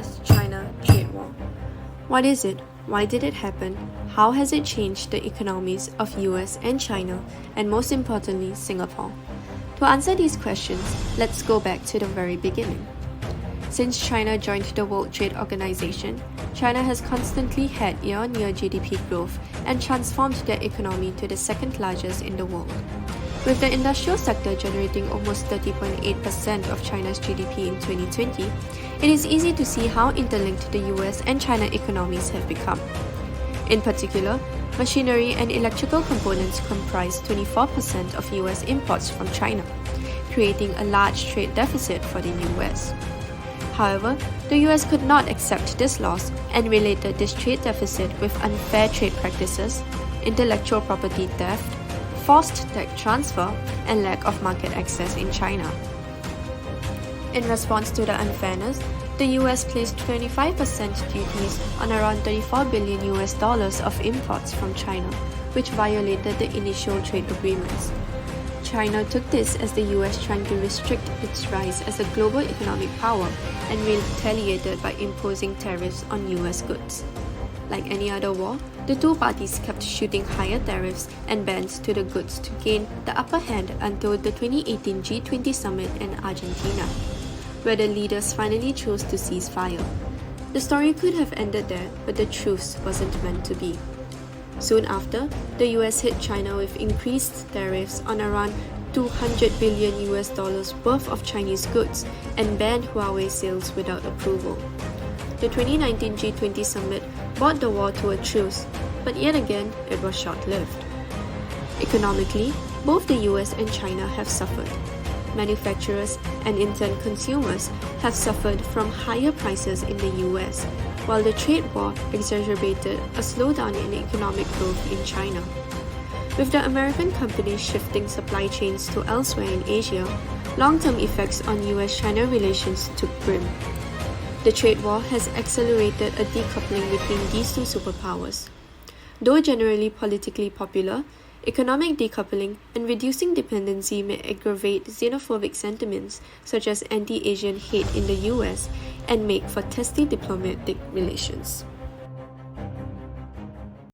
US-China trade war. What is it? Why did it happen? How has it changed the economies of US and China, and most importantly, Singapore? To answer these questions, let's go back to the very beginning. Since China joined the World Trade Organization, China has constantly had year-on-year GDP growth and transformed their economy to the second largest in the world. With the industrial sector generating almost 30.8% of China's GDP in 2020, it is easy to see how interlinked the US and China economies have become. In particular, machinery and electrical components comprise 24% of US imports from China, creating a large trade deficit for the US. However, the US could not accept this loss and related this trade deficit with unfair trade practices, intellectual property theft, forced tech transfer, and lack of market access in China. In response to the unfairness, the US placed 25% duties on around $34 billion of imports from China, which violated the initial trade agreements. China took this as the US trying to restrict its rise as a global economic power and retaliated by imposing tariffs on US goods. Like any other war, the two parties kept shooting higher tariffs and bans to the goods to gain the upper hand until the 2018 G20 summit in Argentina, where the leaders finally chose to cease fire. The story could have ended there, but the truce wasn't meant to be. Soon after, the US hit China with increased tariffs on around $200 billion worth of Chinese goods and banned Huawei sales without approval. The 2019 G20 summit brought the war to a truce, but yet again, it was short-lived. Economically, both the US and China have suffered. Manufacturers and in turn consumers have suffered from higher prices in the US, while the trade war exacerbated a slowdown in economic growth in China. With the American companies shifting supply chains to elsewhere in Asia, long-term effects on US-China relations took brim. The trade war has accelerated a decoupling between these two superpowers. Though generally politically popular, economic decoupling and reducing dependency may aggravate xenophobic sentiments such as anti-Asian hate in the US and make for testy diplomatic relations.